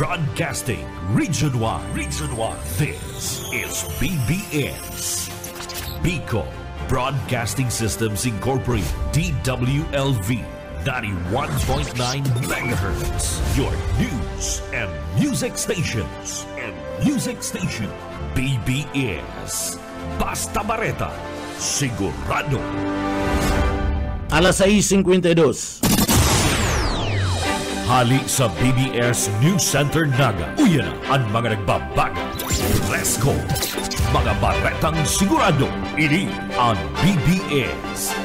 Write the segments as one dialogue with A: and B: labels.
A: Broadcasting Region 1. This is BBS. Bicol Broadcasting Systems Incorporated. DWLV 91.9 MHz. Your news and music stations. BBS. Basta Bareta. Sigurado.
B: Alas 6:52.
A: Hali sa BBS News Center Naga. Uyan na ang mga nagbabago. Let's go! Mga baretang sigurado. Ini ang BBS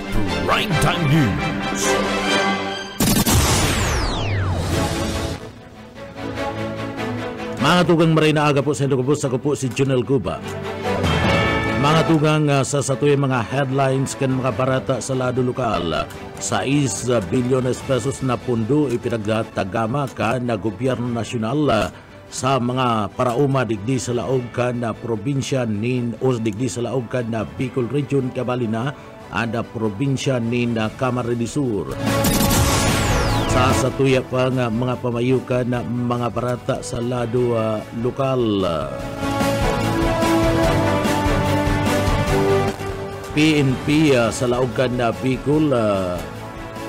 A: Primetime News.
B: Mga tugang marina aga po sa Ilocos, ako po si Junel Cuba. Mga tugang sa satuloy mga headlines kan mga barata sa lado lokal. 6 bilyones pesos na pundo ipinagtatagama ka na gobyerno nasyonal sa mga parauma digdi sa laog ka na probinsya o digdi sa laog ka na Bicol Region kabalina ada probinsya ni Camarines Sur. Sa satuya pa nga mga pamayukan na mga barata sa lado lokal. PNP sa laogan na Bicol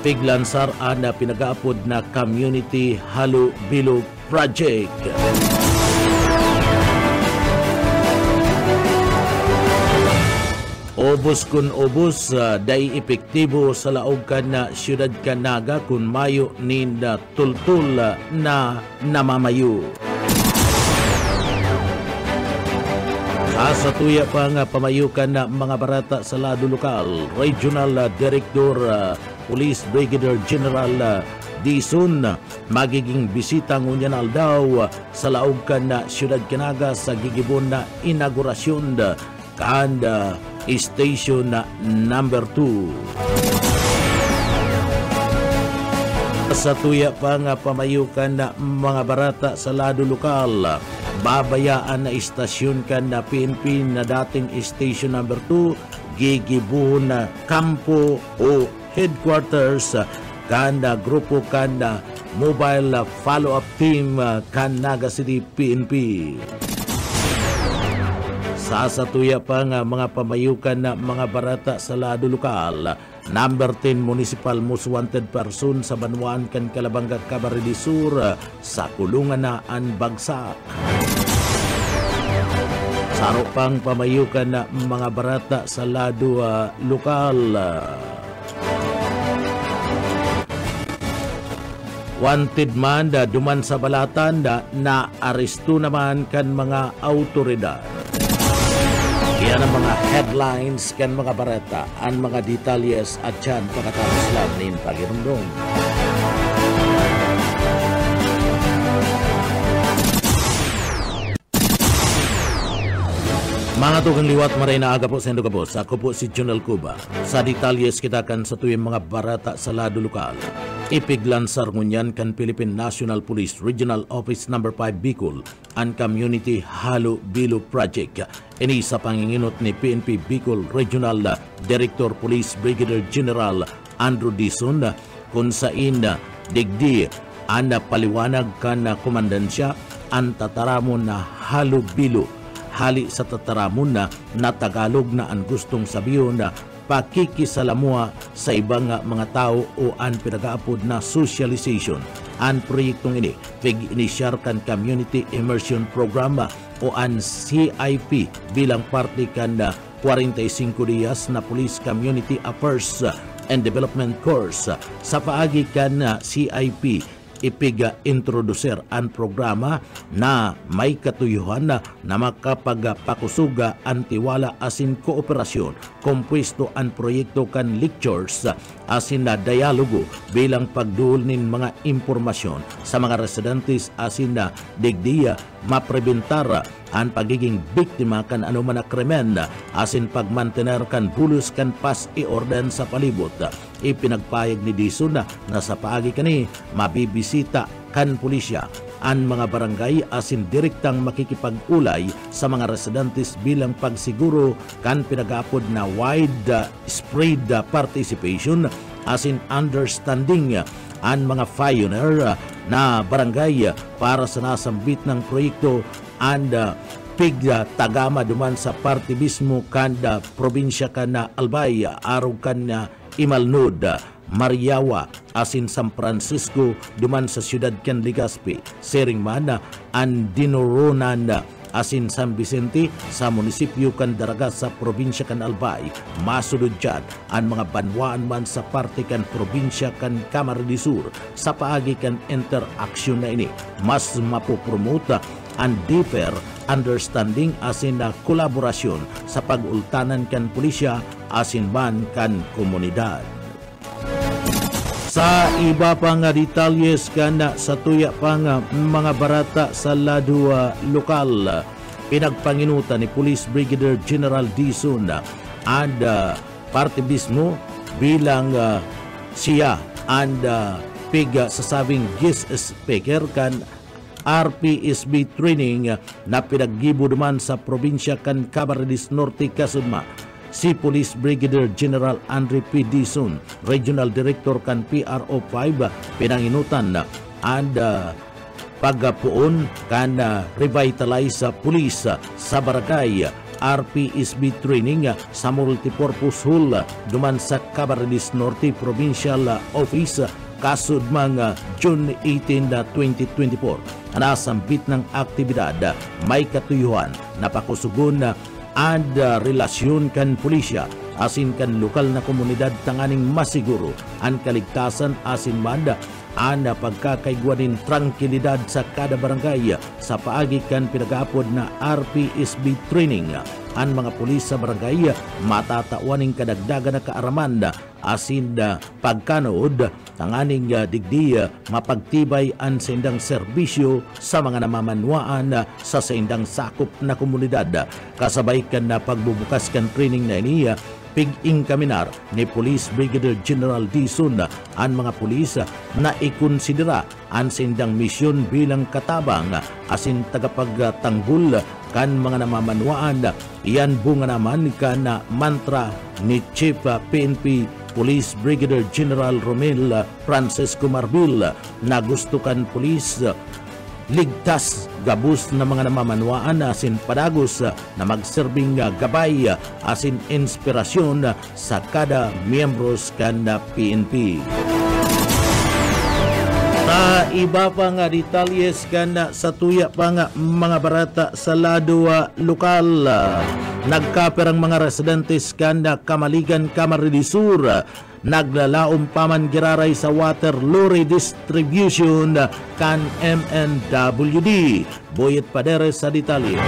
B: piglansar na pinag-aapod na Community Halo-Bilo Project. Obos kun obos day epektibo sa laogan na siyudad Canaga kun mayo ni tultul na namamayo. Sa tuya pa nga pamayukan na mga barata sa lado lokal, Regional Director Police Brigadier General Dizon magiging bisita ngunyan aldaw sa laogan na siyudad Canaga sa gigibon na inaugurasyon kan Station number 2. Sa tuya pa nga pamayukan na mga barata sa lado lokal, babayaan na istasyon kan na PNP na dating Station number 2 gigibuhon na kampo o headquarters kan na grupo kan na mobile follow-up team kan Naga City PNP. Sa satuya pa nga mga pamayukan na mga barata sa lado lokal, number 10 Municipal Most Wanted Person sa Banwaan kan Calabanga Camarines Sur sa kulungan na ang bagsak. Saro pang pamayukan na mga barata sa lado lokal. Wanted man duman sa balatan na aresto naman kan mga autoridad. Yan ang mga headlines kan mga barata, ang mga detalyes at yan pagkatapos lang nin pagirundong. Mga tugang liwat maray na aga po sa Ilocos. Ako po si Junel Cuba. Sa detalyes kita kan sa tuwing mga barata sa lado lokal. Ipiglansar ngunyan kan Philippine National Police Regional Office No. 5 Bicol ang Community Halo-Bilo Project. Ini sa panginginot ni PNP Bicol Regional Director Police Brigadier General Andrew Dizon kung saan digdi ang paliwanag kan komandansya ang tataramon na halo-bilo. Hali sa tataramon na Tagalog na ang gustong sabihin na pakikisalamua sa ibang mga tao o ang pinag-aapod na socialization. Ang proyektong ini, pag-inisyar kan Community Immersion Program o ang CIP bilang parte kan 45 días na Police Community Affairs and Development Course. Sa paagi kan CIP, ipiga-introducer ang programa na may katuyuhan na makapagpakusuga ang tiwala asin kooperasyon, kompwesto ang proyekto kan lectures asin na dialogo bilang pagduol nin mga impormasyon sa mga residentes asin na digdiya maprebentar ang pagiging biktima kan anuman na krimen asin pagmantener kan bulos kan pas i-orden sa palibot. Ipinagpayag ni Dizon na sa paagi kani mabibisita kan pulisya ang mga barangay asin direktang makikipag-ulay sa mga residentes bilang pagsiguro kan pinag-aapod na widespread participation asin understanding ang mga pioneer na barangay para sa nasambit ng proyekto and pigla tagama duman sa parte mismo kanda probinsya kana Albay araw kana Imalnud, Mariawa, asin San Francisco duman sa siyudad kan Legazpi, sering mana an Dinoronan asin San Vicente sa munisipyo kan Daraga sa probinsya kan Albay. Masudod dyan ang mga banwaan man sa parte kan probinsya kan Camarines Sur sa paagi kan interaksyon na ini. Mas mapopromote ang deeper understanding asin na kolaborasyon sa pag-ultanan kan pulisya asin man kan komunidad. Sa iba pa nga detalyes kana sa tuya pa nga mga barata sa ladua lokal, pinagpanginutan ni Police Brigadier General Dizon and parte mismo bilang siya and piga sasabing guest speaker kan RPSB training na pinaggibo naman sa probinsya kan Camarines Norte kasudma. Si Police Brigadier General Andre P. Dizon, Regional Director kan PRO 5, pinanginutan and pagpuon kan revitalize sa police sa barangay RPSB training sa multipurpose hall duman sa Camarines Norte Provincial Office kasud mga June 18, 2024. Nasambit ng aktibidad may katuyuhan na pakusugon and relasyon kan pulisya asin kan lokal na komunidad tanganing masiguro ang kaligtasan asin manda ang pagkakaigwanin tranquilidad sa kada barangay sa paagi kan pinag-aapod na RPSB training. Ang mga pulis sa barangay matatawaning kadagdagan na kaaraman asin pagkanood tanganing digdi mapagtibay ang sindang serbisyo sa mga namamanwaan sa sindang sakop na komunidad. Kasabay kan na pagbubukas kan training na iniya pig-ing kaminar ni Police Brigadier General Dizon ang mga pulis na ikonsidera ang sindang misyon bilang katabang asin tagapagtanggol kan mga namamanwaan. Iyan bunga naman kan mantra ni Chief PNP Police Brigadier General Romel Francisco Marbil na gusto kan pulis ligtas gabus na mga namamanwaan asin padagos na magserbing gabay asin inspirasyon sa kada miyembros kan PNP. Ta iba pa nga detalyes kan sa tuya pa nga mga barata sa lado lokal. Nagkaperang mga residentes kan Kamaligan, Camarines Sur naglalaom paman giraray sa water lorry distribution kan MNWD. Boyet Paderes sa detalye.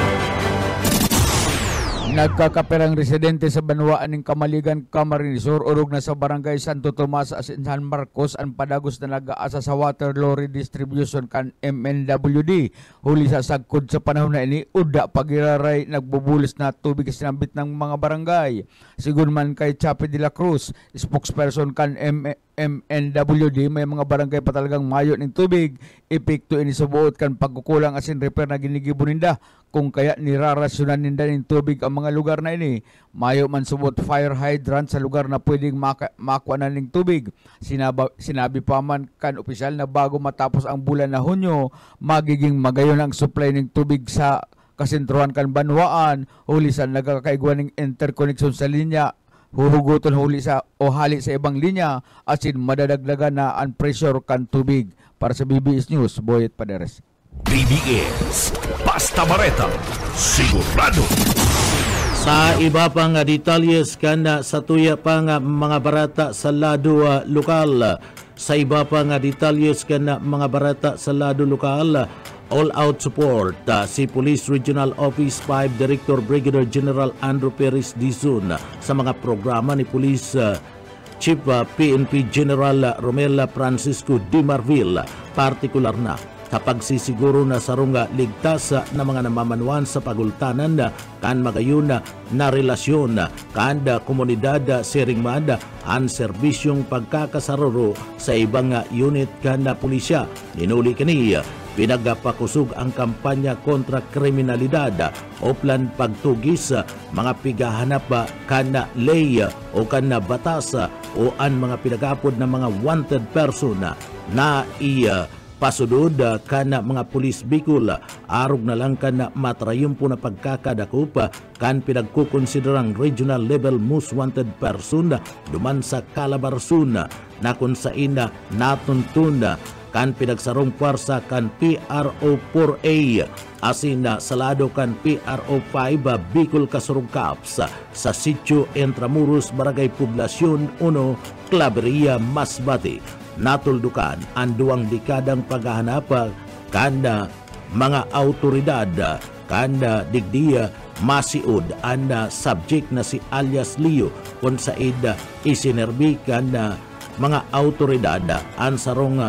C: Nagkakaperang residente sa banwaan ng Kamaligan, Camarines Sur, urog na sa barangay Santo Tomas as in San Marcos ang padagos na nag-aasa sa water lorry distribution kan MNWD. Huli sa sagkod sa panahon na ini, uda pagiraray nagbubulis na tubig sinambit ng mga barangay. Sigun man kay Chapi de la Cruz, spokesperson kan MNWD, may mga barangay pa talagang mayo ng tubig. Epekto ini sa buot kan pagkukulang asin repair na ginigibo ninda. Kung kaya nirarasyonan ninda ng tubig ang mga lugar na ini. Mayo man subot fire hydrant sa lugar na pwedeng makuha na ng tubig. Sinabi pa man kan opisyal na bago matapos ang bulan na Hunyo, magiging magayon ang supply ng tubig sa kasentruhan kan banwaan. Huli sa nagkakaigwa ng interconnection sa linya, huhuguton huli sa o hali sa ibang linya, asin madadagdagan na ang pressure kan tubig. Para sa BBS News, Boyet Paderes.
A: BBS Basta Bareta sigurado.
B: Sa iba pang detalyes kan sa tuya pang mga barata sa lado lokal. Sa iba pang detalyes kan mga barata sa lado lokal, all-out support si Police Regional Office 5 Director Brigadier General Andrew Perez Dizon sa mga programa ni Police Chief PNP General Romel Francisco D. Marbil, partikular na sa pagsisiguro na sarunga ligtas na mga namamanwan sa pagultanan kan magayon na relasyon kan komunidad seringmad ang serbisyong pagkakasaruro sa ibang unit kan pulisya. Ninuli kaniya pinagapakusog ang kampanya kontra kriminalidad o plan pagtugis mga pigahanap kan ley o kan batas o ang mga pinagapod na mga wanted person na pasudod kana mga pulis Bicol arog na lang kana matrayumpo na pagkakadakup kan pinagkukonsiderang regional level most wanted person duman sa Calabarzon na kung sain natuntun kan pinagsarong puwersa kan PRO4A asin salado kan PRO5 Bicol Kasurug Caps sa sitio Intramuros, Barangay Poblasyon 1, Claveria, Masbate. Natuldukan ang 2 dekadang paghahanap kanda mga autoridad kanda digdiya masiud ang subject na si alias Leo kung said isinerbi kanda mga autoridad ang sarong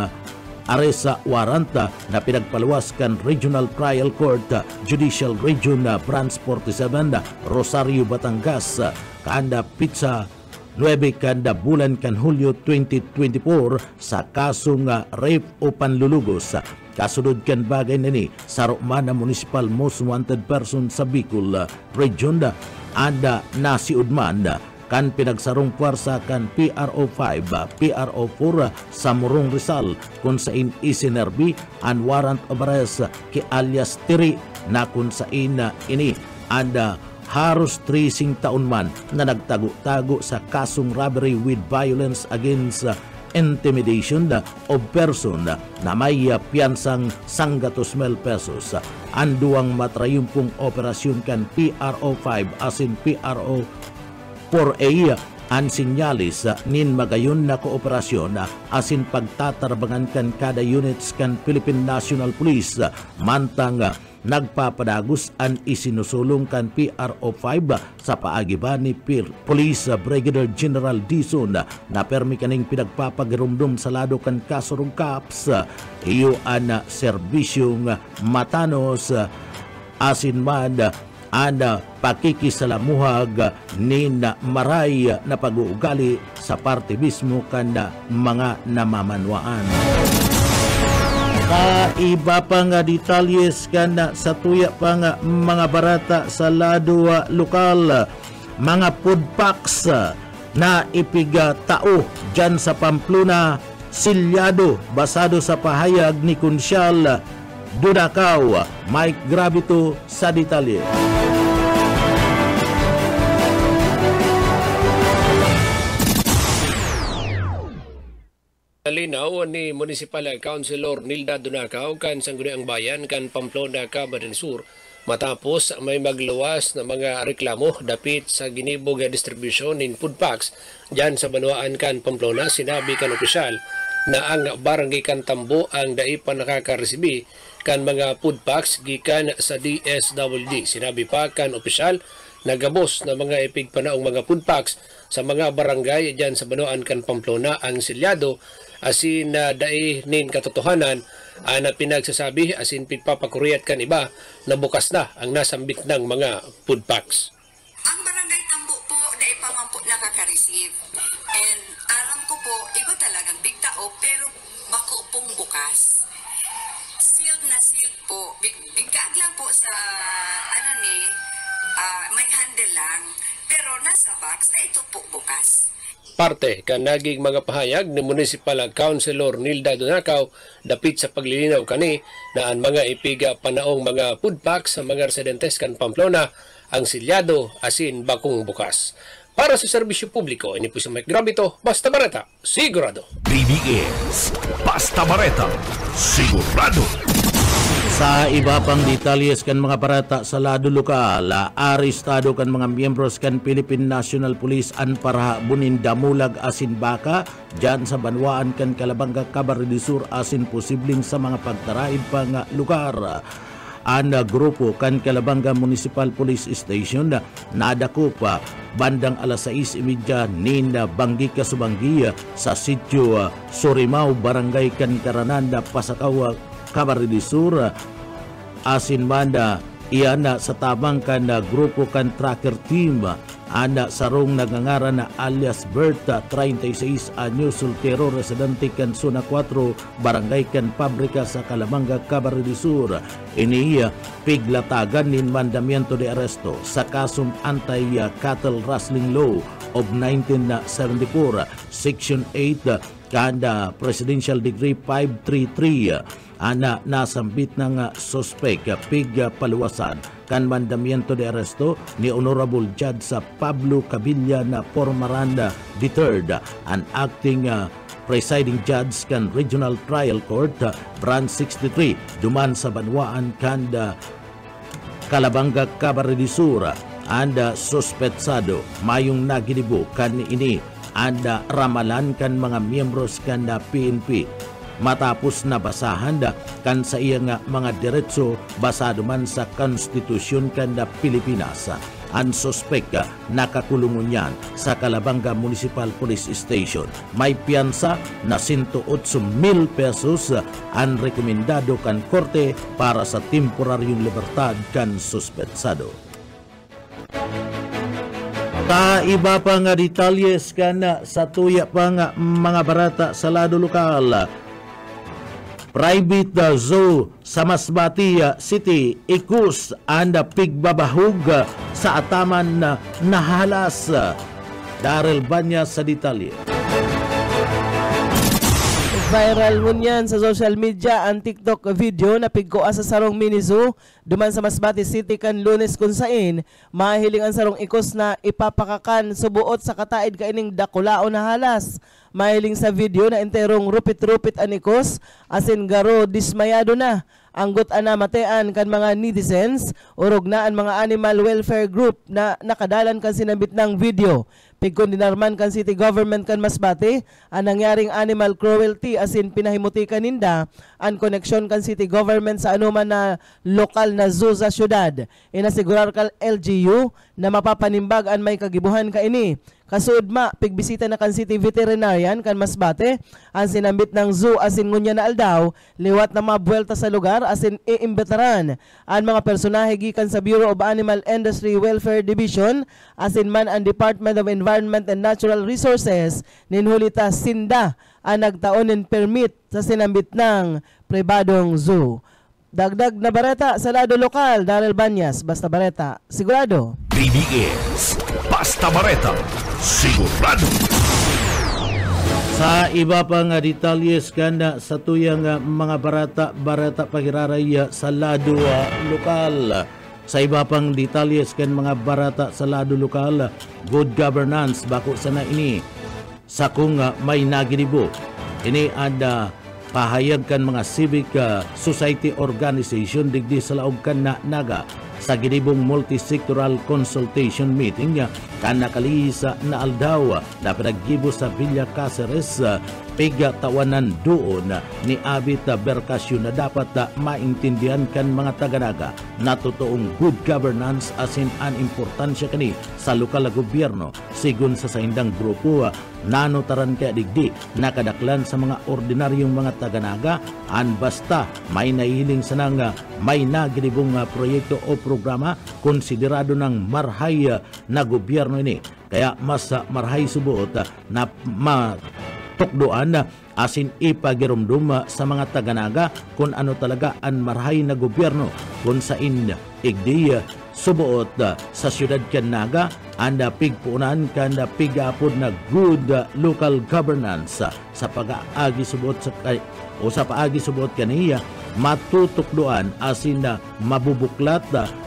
B: aresa warranta na pinagpaluwas kan Regional Trial Court Judicial Region Branch 47 Rosario, Batangas kanda pizza 9 kada bulan kan Hulyo 2024 sa kasong rape o panlulugos. Kasunod kan bagay nini sa Romana Municipal Most Wanted Person sa Bicol Region ada nasiudman kan pinagsarong puwersa kan PRO5 PRO4 sa Morong Rizal kung sain isinerbi an warrant of arrest ki alias Tiri na kung sain ini ada haros 30 taon man na nagtago-tago sa kasong robbery with violence against intimidation of person na may piyansang 100,000 pesos. Ang 2 matrayumpong operasyon kan PRO5 asin PRO4A ang sinyalis nin magayon na kooperasyon asin pagtatarbangan kan kada units kan Philippine National Police mantang nagpapadagos ang isinusulong kan PRO5 sa paagiba ni Police Brigadier General Dizon na permi kaning pinagpapagirumdum sa lado kan Kasurug Caps iyo ang serbisyong matanos asin man ang pakikisalamuhag ni maray na pag-uugali sa parte mismo kan mga namamanwaan. Iba pa nga detalyes kana sa tuya pa nga mga barata sa lado lokal, mga food packs na ipiga tao dyan sa Pamplona, silyado basado sa pahayag ni Konsyal Dunakaw. Mike Gravito sa detalye.
D: Nalinaw ni Municipal Councilor Nilda Dunakaw kan Sangguniang Bayan kan Pamplona, Camarines Sur matapos may magluwas na mga reklamo dapit sa ginibog distribution in food packs dyan sa Banwaan kan Pamplona. Sinabi kan opisyal na ang barangay kan Tambo ang daipa nakakaresibi kan mga food packs gikan sa DSWD. Sinabi pa kan opisyal nagabos na mga ipigpanaong mga food packs sa mga barangay dyan sa Banwaan kan Pamplona ang silyado asin na dai nin katotohanan na pinagsasabi asin pigpapakuriyat kan iba na bukas na ang nasambit ng mga food packs.
E: Ang barangay Tambo po dai pa man po nakaka-receive. And alam ko po, iba talagang big tao pero bako pong bukas. Sealed na sealed po. Bigkaag lang po sa may handle lang. Pero nasa box na ito po bukas.
D: Parte kan naging mga pahayag ni Municipal Councilor Nilda Dunakaw dapit sa paglilinaw kani na ang mga ipiga panaong mga food packs sa mga residentes kan Pamplona ang silyado asin bakong bukas. Para sa serbisyo publiko, ini po si Mike Gravito, Basta Bareta, sigurado.
A: BBS, Basta Bareta, sigurado.
B: Sa iba pang detalyes kan mga barata sa lado lokal, arestado kan mga miyembros kan Philippine National Police an para bunin damulag asin baka dyan sa Banwaan kan Calabanga, Camarines Sur asin posibleng sa mga pagtaraid pang lugar. Ang grupo kan Calabanga Municipal Police Station nadako pa bandang alas 6:30 nin Banggi Kasubanggi sa sitio Sorimao, Barangay kan Karananda, Pasakaw, Camarines Sur asin banda iyan sa tabang kan grupo kan tracker team ana sarong nagangaran na alias Berta, 36 anyos, soltero, residente kan Zona 4, Barangay kan Pabrika sa Calabanga, Camarines Sur. Iniya piglatagan nin mandamiento de arresto sa kasong anti-cattle rustling law of 1974, Section 8 kanda Presidential Degree 533 ana nasambit ng suspect pig paluwasan kan mandamiento de arresto ni Honorable Judge sa Pablo Cavilla na Pormaranda III, an acting presiding judge kan Regional Trial Court Branch 63 duman sa Banwaan kanda Calabanga, Camarines Sur. Anda suspetsado mayong naginibo kan ini anda ramalan kan mga miyembros kan PNP matapos na basahan kan sa iyang mga diretso basado man sa konstitusyon kan Pilipinas. Ang suspect nakakulungon yan sa Calabanga Municipal Police Station. May piyansa na 108,000 pesos ang rekomendado kan korte para sa temporaryong libertad kan suspetsado. Iba pa nga detalyes kan sa tuya pa nga mga barata sa lado lokal. Private zoo sa Masbate City ikus anda pigbabahug sa ataman na nahalas. Darrell Banya sa detalye.
F: Viral ngunyan sa social media ang TikTok video na pigkoa sa sarong mini zoo duman sa Masbate City kan Lunes kung sain mahiling ang sarong ikos na ipapakakan subuot sa kataid kaining dakulao na halas. Mahiling sa video na enterong rupit-rupit ang ikos asin garo dismayado na. Anggot ana matean kan mga netizens urog na ang mga animal welfare group na nakadalan kan sinabit ng video. Pigkon dinarman kan city government kan Masbate ang nangyaring animal cruelty asin pinahimuti kaninda ang koneksyon kan city government sa anuman na lokal na zoo sa syudad. Inasigurar kal LGU na mapapanimbag ang may kagibuhan kaini. Kasuod pigbisita na kan city veterinarian kan Masbate ang sinambit ng zoo asin ngunya na aldaw liwat na mabuelta sa lugar asin iimbitaran ang mga personahe gikan sa Bureau of Animal Industry Welfare Division asin man ang Department of Environment and Natural Resources ninhulita sinda ang nagtaonin permit sa sinambit ng pribadong zoo. Dagdag na bareta sa lado lokal, Darrell Banyas, Basta Bareta, sigurado.
A: BBS, Basta Bareta, sigurado.
B: Sa iba pang detalyes kan sa tuyang mga barata pagiraray sa lado lokal. Sa iba pang detalyes kan mga barata sa lado lokal, good governance bako sana ini sa kung may naginibo. Ini ada pahayag kan mga civic society organization digdi sa laog kan naga sa ginibong multi-sectoral consultation meeting kan nakalisa na aldaw na pinaggibo sa Villa Caceres piga tawanan doon ni Abit Berkasyon na dapat maintindihan kan mga taganaga na totoong good governance asin an importansya kani sa lokal na gobyerno sigun sa saindang grupo nanotaran kaya digdi nakadaklan sa mga ordinaryong mga taganaga an basta may nahiling sa nang may naginibong proyekto o programa konsiderado ng marhay na gobyerno ini. Kaya mas marhay subuot na tukdoan asin ipagirumdum sa mga taganaga kung ano talaga ang marhay na gobyerno kung sain igdi subuot sa siyudad kan naga anda pigpunan kanda pigapod na good local governance sa pag-aagi subuot sa paagi subuot kaniya matutukdoan asin na mabubuklat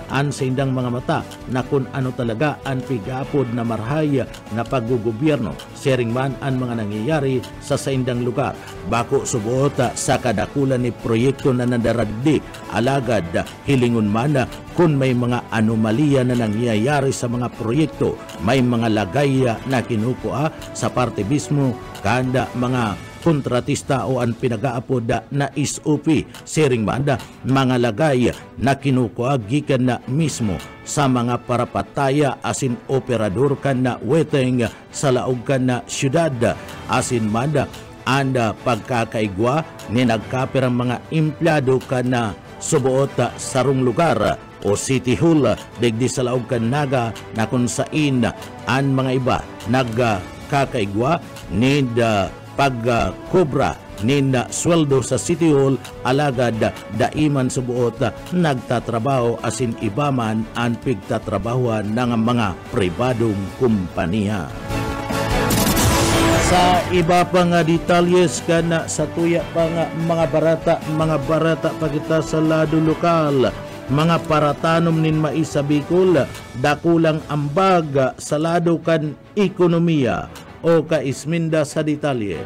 B: an sa indang mga mata na kung ano talaga ang pigapod na marhay na paggugobyerno sharing man ang mga nangyayari sa saindang lugar bako subuot sa kadakulan ni proyekto na nadaragdi alagad hilingon man kung may mga anomalya na nangyayari sa mga proyekto may mga lagay na kinukuha sa parte mismo kanda mga kontratista o ang pinag-aapod na SOP sharing banda mga lagay na kinukuha gikan na mismo sa mga parapataya asin operador kan na weteng sa laog kan na syudad asin manda anda pagkakaigwa ni nagkapirang mga empleyado kan na subuot sarong lugar o City Hall digdi sa laog kan naga na kung sain ang mga iba nagkakaigwa ni pagkobra nin sweldo sa City Hall alagad daiman subuot nagtatrabaho asin ibaman ang pigtatrabahoan ng mga pribadong kumpanya. Sa iba pa nga detalyes kana sa tuya pa nga mga barata pagita sa lado lokal, mga paratanom nin mais sa Bicol, dakulang ambag sa lado kan ekonomiya o kaisminda sa detalye.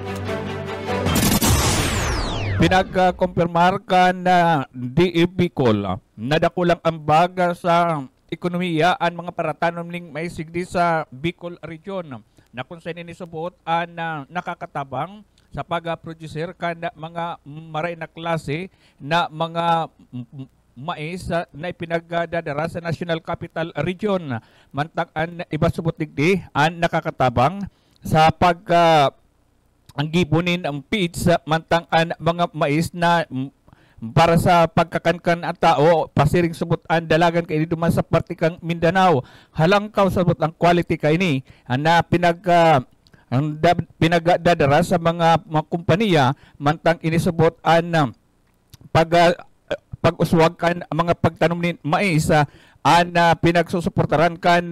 C: Pinagkumpirmar ka na DA Bicol na dakulang ambag sa ekonomiya ang mga paratanom ning mais sigdi sa Bicol region na kung saan inisubot ang nakakatabang sa pag-producer kan mga maray na klase na mga mais na ipinagdadara sa National Capital Region. Mantang ang iba subot digdi ang nakakatabang sa ang gibunin ang feeds mantang ang mga mais na para sa pagkakankan at tao pasiring subot ang dalagan kay duman sa partikang Mindanao. Halangkaw subot ang quality kay ni na pinagdadara sa mga kumpanya mantang inisubot ang pag-uswag kan mga pagtanom ni mais ang pinagsusuportaran kan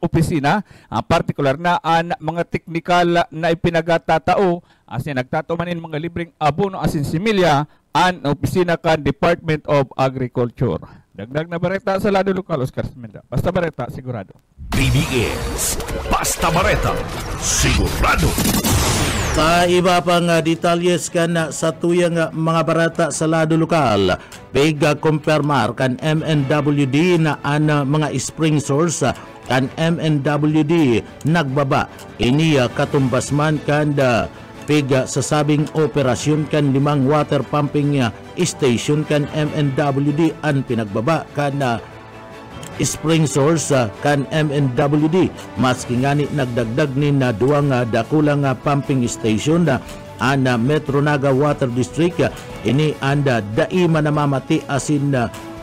C: opisina, partikular na ang mga teknikal na ipinagatao asin nagtatumanin mga libreng abono asin similya ang opisina kan Department of Agriculture. Dagdag na bareta sa lado lokal, Oscar Smenda. Basta bareta, sigurado.
A: BBS Basta Bareta, sigurado.
B: Sa iba pang detalyes kan sa tuyang mga barata sa lado lokal, pega kumpirmar kan MNWD na ang mga spring source kan MNWD nagbaba. Iniya katumbasman kan pega sa sabing operasyon kan 5 water pumping station kan MNWD ang pinagbaba kan spring source kan MNWD. Maski ngani nagdagdag ni na duwang dakulang pumping station na ana Metro Naga Water District. Ini anda dai manamamati asin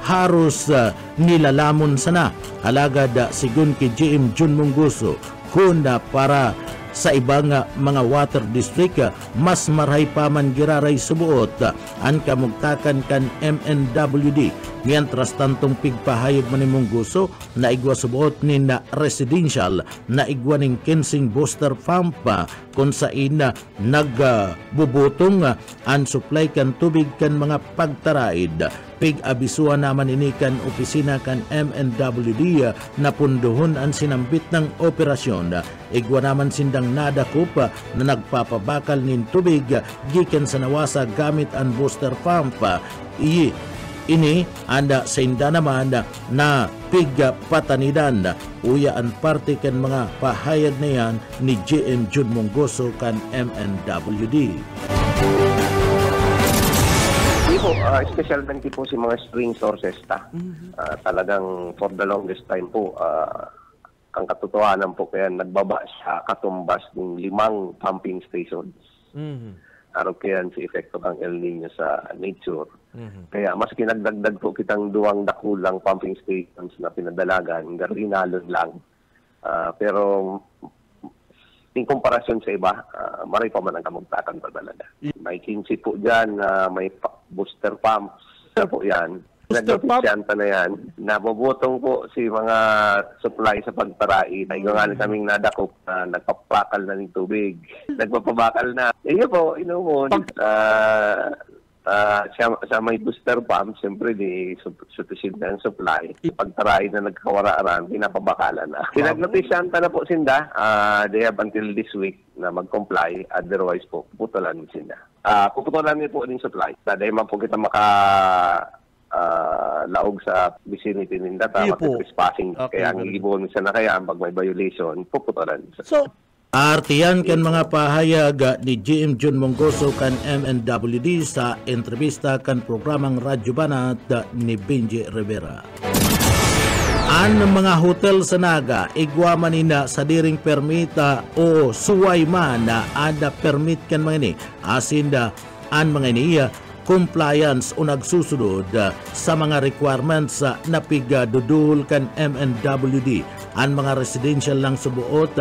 B: harus nilalamon sana alagad sigun ki GM Jun Mungguso kuna para sa ibang mga water district mas maray pa man giraray subuot ang kamugtakan kan MNWD. Mientras tantong pigpahayag man ni Mungguso na igwa subuot ni na residential na igwa ning Kensing Booster Pump kung saan nagbubutong ang supply kan tubig kan mga pagtaraid. Pig-abisuan naman ini kan opisina kan MNWD na punduhon ang sinambit ng operasyon. Igwa naman sindang nadakop na nagpapabakal nin tubig gikan sa nawasa gamit ang booster pump. Ini anda sa inda naman na pigpatanidan. Uya ang parte kan mga pahayag na yan ni GM Jun Mungguso kan MNWD.
G: Special banki po si mga spring sources ta. Talagang for the longest time po, ang katotohanan po kaya nagbaba siya katumbas ng 5 pumping stations. Araw kaya si epekto ng El Nino sa nature. Kaya mas kinagdagdag po kitang 2 dakulang pumping stations na pinadalagan, garinalon lang. Pero in komparasyon sa iba, maray pa man ang kamugtakan pa talaga. May 15 po dyan, may booster pumps po yan. Nag-ofisyanta na yan. Nabubutong po si mga supply sa pagtarai. Naigangan kaming nadakop na nagpapakal na ng tubig. Nagpapabakal na. Iyo po, inumun. Sa may booster pump, siyempre di sufficient na ang supply. Pagtaray na nagkawaraan, pinapabakalan na. Pinagnotisyanta na po sinda. They have until this week na mag-comply. Otherwise po, puputulan mo sinda. Puputulan niyo po yung supply. Dahil man po kita laog sa vicinity ninda. Trespassing. Kaya ang ibon sa na kaya, pag may violation, puputulan.
B: So, artiyan kan mga pahayag ni GM Jun Mungguso kan MNWD sa entrevista kan programang Radyo Banat ni Benji Rivera. Ang mga hotel sa Naga, igwa manina sa diring permita o suway man na ada permit kan mga ini. Asin ang mga ini compliance o nagsusunod sa mga requirements na pigadudul kan MNWD. Ang mga residential lang subuot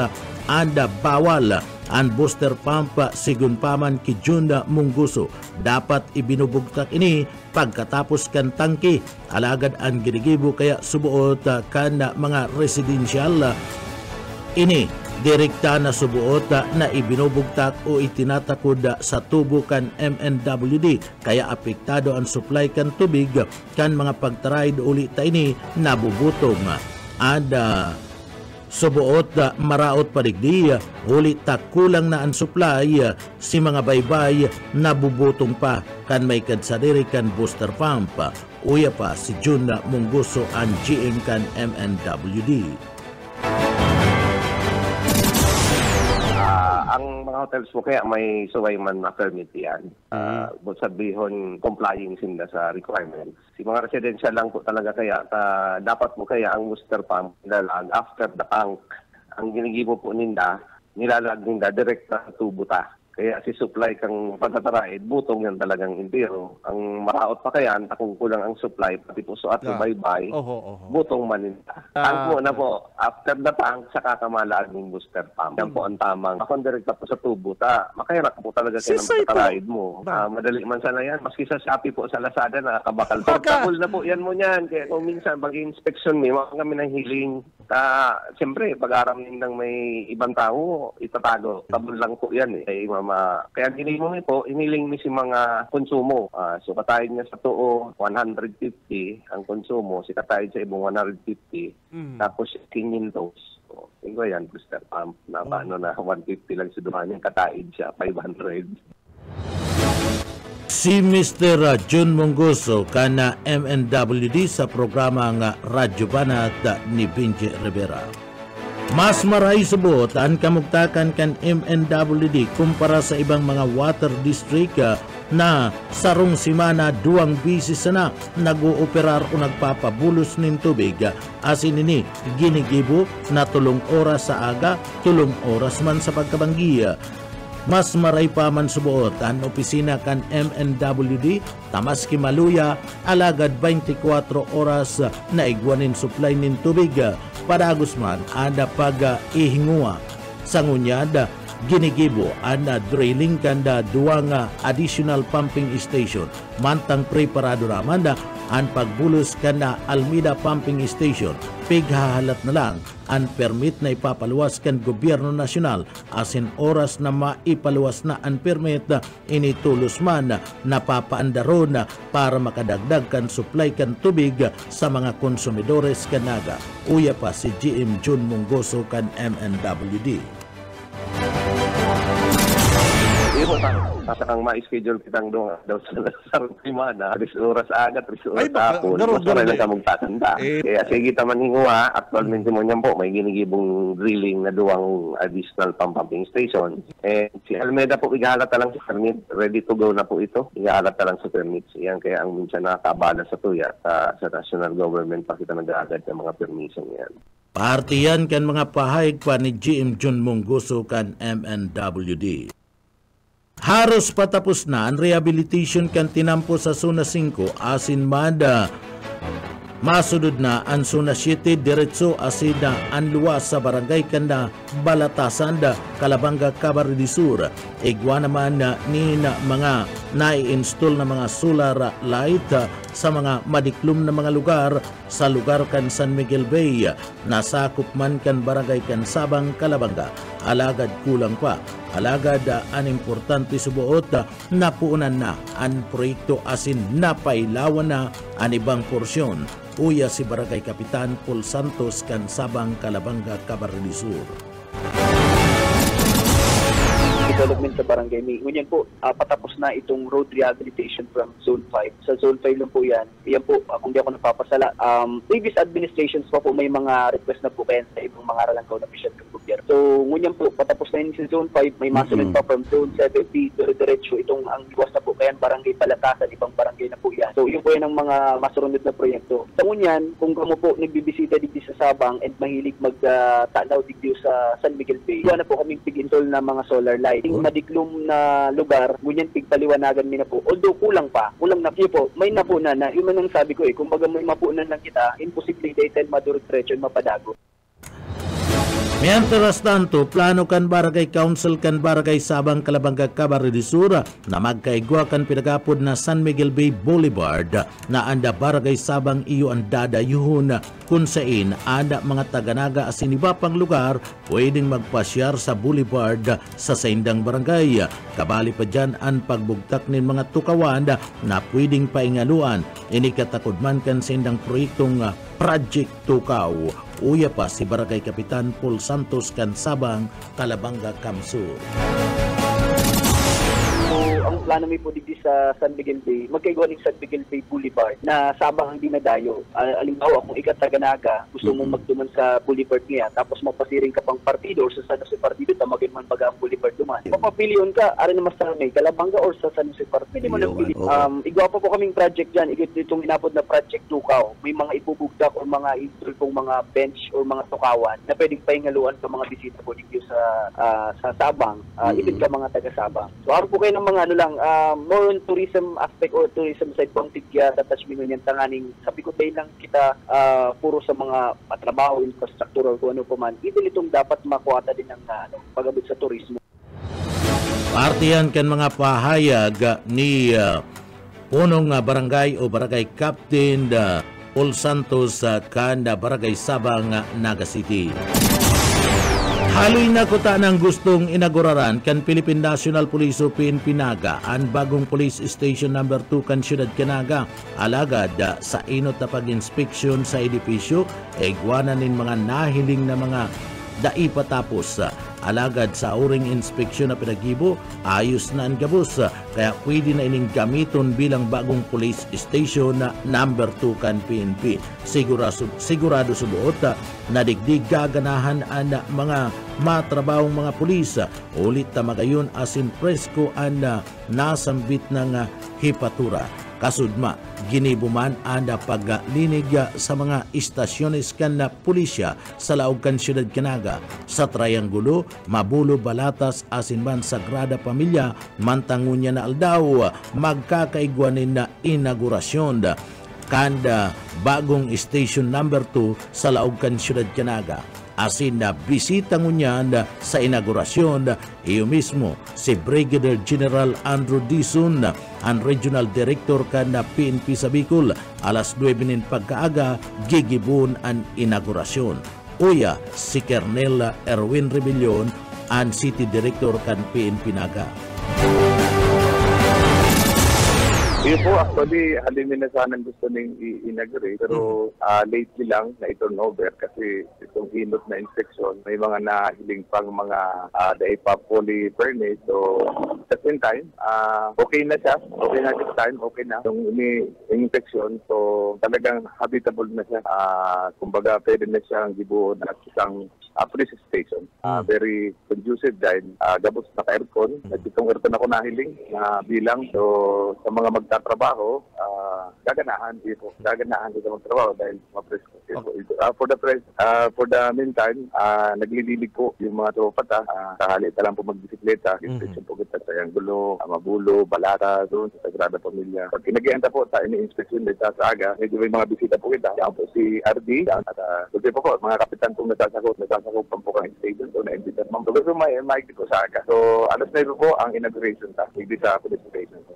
B: anda bawal ang booster pump sigun paman ki Jun Mungguso. Dapat ibinubugtak ini pagkatapos kan tangki. Alagad ang ginigibo kaya subuot kan mga residential ini direkta na subuot na ibinubugtak o itinatakod sa tubo kan MNWD kaya apektado ang supply kan tubig kan mga pagtaraid uli ta ini nabubutong. Ada subuot maraot padigdi uli ta kulang na ang supply si mga baybay nabubutong pa kan may kadsadiri kan booster pump. Uya pa si Jun Mungguso ang GM kan MNWD.
G: Ang mga hotels po kaya may suway man na permit yan. Sabihon complying sila sa requirements. Si mga residential lang po talaga kaya dapat po kaya ang booster pump nilalag after the tank. Ang ginigibo po nilalag ninda direct sa tubo ta. Kaya si supply kang pagkataraid, butong yan talagang intiro. Ang maraot pa kaya, kung kulang ang supply, pati po suat ng baybay, butong maninta. Tank mo na po, after the tank, saka kamalaan yung booster pump. Yan po ang tamang. Ako direkta po sa tubo, makahirap po talaga kayo ng pagkataraid mo. Madali man sana yan. Maski sa Shopee po, sa Lazada, nakakabakal. Portable na po, yan mo yan. Kaya kung minsan, pag-inspection mo, kami ng healing. Siyempre, pag-aram ng may ibang tao, itatago. Tabon lang po yan eh. Kaya ginilin mo po, iniling mo si mga konsumo. So katahid niya sa tuo, 150 ang konsumo. Si katahid sa ibang 150. Tapos 15 tos. So, tingko yan, booster pump. Na paano na 150 lang si dumaan yung katahid siya, 500.
B: Si Mr. Jun Mungguso kana MNWD sa programa nga Radyo Banat ni Benji Rivera. Mas maray subot ang kamugtakan kan MNWD kumpara sa ibang mga water district na sarong simana 2 bisis na nag-ooperar o nagpapabulos ng tubig asin ini ginigibo na 3 oras sa aga, 3 oras man sa pagkabanggi. Mas maray pa man subuot ang opisina kan MNWD tamas kimaluya alagad 24 oras na igwanin supply nin tubig. Padagos man ada pag ihingua sa ngunyad ginigibo ana drilling kanda 2 additional pumping station mantang preparado naman ang pagbulos kanda Almida pumping station pighahalat na lang ang permit na ipapaluwas kan gobyerno nasyonal asin oras na maipaluwas na ang permit initulos man napapaandaron para makadagdag kan supply kan tubig sa mga konsumidores kanaga. Uya pa si GM Jun Mungguso kan MNWD.
G: Nasa kang ma-schedule kitang daw sa simana, 3 oras aga, 3 oras hapon. Mas maray lang ka magtatanda. Kaya sige taman hinguha, actualmente mo niyan po, may ginigibong drilling na 2 additional pumping station. Si Almeda po, igahalat na lang sa permit. Ready to go na po ito. Igahalat na lang sa permits. Yan kaya ang minsan nakakabala sa tuya sa national government pa kita nag-aagad ng mga permission yan.
B: Party yan kan mga pahayag pa ni GM Jun Mungguso kan MNWD. Haros patapos na ang rehabilitation kan tinampo sa Zona 5 asin mada masudod na ang Zona 7 diretso asida ang luwas sa barangay kanda Balatasan da Calabanga, Camarines Sur. Igwa naman ni mga nai-install na mga solar light sa mga madiklum na mga lugar sa lugar kan San Miguel Bay. Nasakop man kan barangay kan Sabang, Calabanga. Alagad kulang pa. Alagad ang importante subuot napuunan na ang proyekto asin napailawan na ang ibang porsyon. Uya si Barangay Kapitan Paul Santos kan Sabang, Calabanga, Camarines Sur.
H: Development sa Barangay May. Ngunyan po, patapos na itong road rehabilitation from Zone 5. Sa Zone 5 lang po yan. Yan po, kung di ako napapasala. Previous administrations pa po may mga request na po kayan sa ibang mga aralang na official ng gobyerno. So, ngunyan po, patapos na yun sa Zone 5, may masunod pa from Zone 7B, diretso itong ang iwas na po kayan Barangay Balatasan, ibang barangay na po yan. So, yun po yan ang mga masunod na proyekto. Sa ngunyan, kung kamo po nagbibisita dito sa Sabang and mahilig magtanaw dito sa San Miguel Bay, yun na po kaming pig-install na mga solar light. Madiklum na lugar, ngunyan pigpaliwanagan mi na po. Although kulang na po, may napuna na. Yun man ang sabi ko kumbaga may mapunan lang kita, imposible daytime madurog-diretso mapadago.
B: Mientras tanto, plano kan Barangay Council kan Barangay Sabang Calabanga Camarines Sur na magkaigwa kan pinagapod na San Miguel Bay Boulevard na anda Barangay Sabang iyo ang dadayuhon kung saan anda mga taganaga asin iba pang lugar pwedeng magpasyar sa boulevard sa saindang barangay. Kabali pa dyan ang pagbugtak nin mga tukawan na pwedeng paingaluan. Inikatakodman kan saindang proyektong Project Tukaw. Uya pa si Barangay Kapitan Paul Santos kan Sabang, Calabanga, Kamsur.
H: So, ang plano may po dito sa San Miguel Bay, magkaigawa ng San Miguel Bay Boulevard na Sabang ang dinadayo. Alimbawa, kung ikataganaga, gusto mong magduman sa Boulevard niya, tapos mapasiring ka pang partido or sa San Jose Partido, tamagin man baga ang Boulevard duman. Mapapiliyon ka, arin naman sa may Calabanga or sa San Jose Partido. Pwede mo nang pili. Igawa pa po kaming project dyan, itong inapod na Project Tukaw. May mga ibubugdak o mga install pong mga bench or mga tukawan na pwedeng pahingaluan sa mga bisita po dito sa Sabang, ibig ka mga taga-Sabang. So, ako po kayo ng mga more on tourism aspect or tourism side pong tigya detachment ng tanganing sabi ko tayo lang kita puro sa mga trabaho, infrastructure o kung ano pa man. Ito itong dapat makuha din ng pag-abot sa turismo.
B: Partiyan kan mga pahayag ni punong barangay o barangay captain Paul Santos kan Barangay Sabang, Naga City. Haloy na kuta ng gustong inauguraran kan Philippine National Police o PNP Naga ang bagong police station number 2 kan Siyudad Canaga. Alagad sa inot na pag-inspeksyon sa edipisyo, igwanan nin mga nahiling na mga daipatapos. Alagad sa uring inspeksyon na pinagibo, ayos na ang gabos. Kaya pwede na ining gamiton bilang bagong police station na number 2 kan PNP. Sigurado subuot na digdig gaganahan ang mga matrabahong mga pulis. Ulit na magayon asin presko ang nasambit ng hipatura. Kasudma, ginibuman anda paglinig sa mga istasyones kan na pulisya sa laog kan Siyudad Canaga. Sa Triangulo, Mabulo, Balatas, asinman Sagrada Pamilya, Mantangunya na aldaw, magkakaigwanin na inaugurasyon kanda bagong station number 2 sa laog kan Siyudad Canaga. Asin na bisita ngunyan sa inaugurasyon, iyo mismo si Brigadier General Andrew Dizon, ang Regional Director kan na PNP sa Bicol. Alas 9 nin pagkaaga, gigibun ang inaugurasyon. Uya si Colonel Erwin Rebellion, ang City Director kan PNP Naga.
I: Yun po, actually, halimin na sana gusto nang i-inaugurate. Pero lately lang na i-turnover kasi itong hinot na inspection, may mga nahiling pang mga daipa poly permit. So, at the same time, okay na siya. Okay na this time, okay na. Yung inspection, so talagang habitable na siya. Kumbaga, pwede na siyang gibuon at isang police station. Very conducive dahil gabos na ka-aircon. At itong aircon ako nahiling na bilang. So, sa mga magtatrabaho, gaganahan dito magtrabaho dahil mapresko. For the meantime, naglililig po yung mga tropata. Kahali lang po magbisikleta. Inspection po kita sa Triangulo, Mabulo, Balata, doon sa Sagrada Pamilya. Pag kinagihanta po sa ini-inspection dito sa aga, medyo may mga bisita po kita. Yan po si RD. At po mga kapitan pong nasasakot po kang station doon na inviter. So may ko sa aga. So alas 9 po ang inauguration ta. Hindi sa police station po.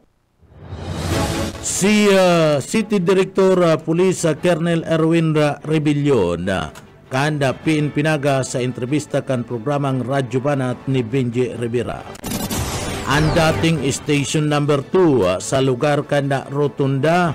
B: Si City Director Police Colonel Erwin Rebellion kanda PNP Naga sa entrevista kan programang Radyo Banat ni Benji Rivera. Ang dating station number 2 sa lugar kanda Rotunda,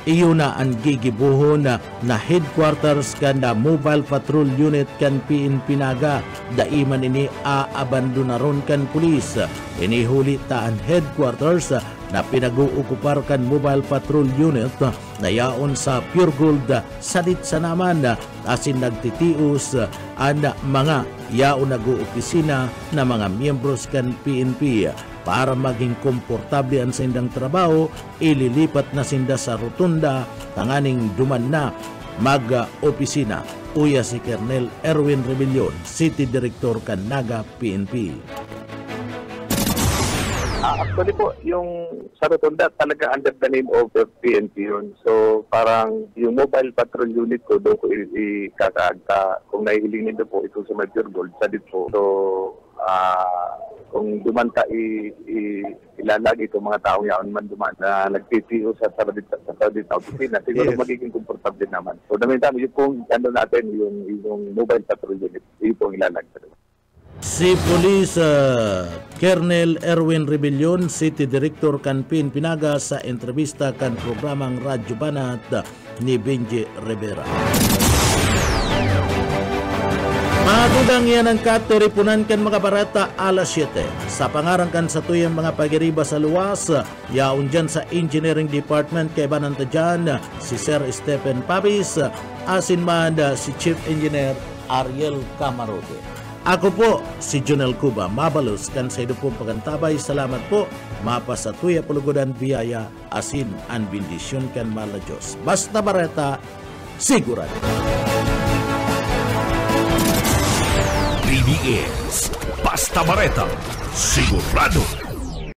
B: iyo na ang gigibuhon na headquarters kanda Mobile Patrol Unit kan PNP Naga. Daiman ini aabandonaron kan pulis. Inihuli ta ang headquarters na pinag-uukupar kan Mobile Patrol Unit na yaon sa Pure Gold sadit sa naman asin nagtitius ang mga yaon nag-uopisina na mga miyembros kan PNP. Para maging komportable ang sindang trabaho, ililipat na sinda sa rotunda, tanganing duman na mag-opisina. Uya si Colonel Erwin Rebellion, City Director kan Naga PNP.
I: Actually po, yung sa Rotunda talaga under the name of the PNP yun. So parang yung mobile patrol unit ko doon ko ikakaagta. Kung nahihiling nito po ito sa Major Gold, sa po. So kung dumanta ilalagay itong mga taong yaon man duman na nagtitiyo sa Saudi opisina, siguro magiging komportable naman. So dami-dami yung kung ano natin, yung mobile patrol unit, yung pong ilalagay.
B: Si Police Colonel Erwin Rebellion, City Director Kanpin Pinaga sa entrevista kan programang Radyo Banat ni Benji Rivera. Matugang yan ang katoripunan kan mga barata alas 7. Sa pangarangkan sa tuyang mga pagiriba sa luwas, yaon dyan sa Engineering Department kay Bananta dyan, si Sir Stephen Pabis, asin man si Chief Engineer Ariel Camarote. Ako po si Junel Cuba, mabalos kan sa ido pong pagantabay. Salamat po, mapa sa tuya pulugodan biyaya, asin an bendisyon kan mala Diyos. Basta barata, sigurado.
A: PBS Basta Bareta, sigurado.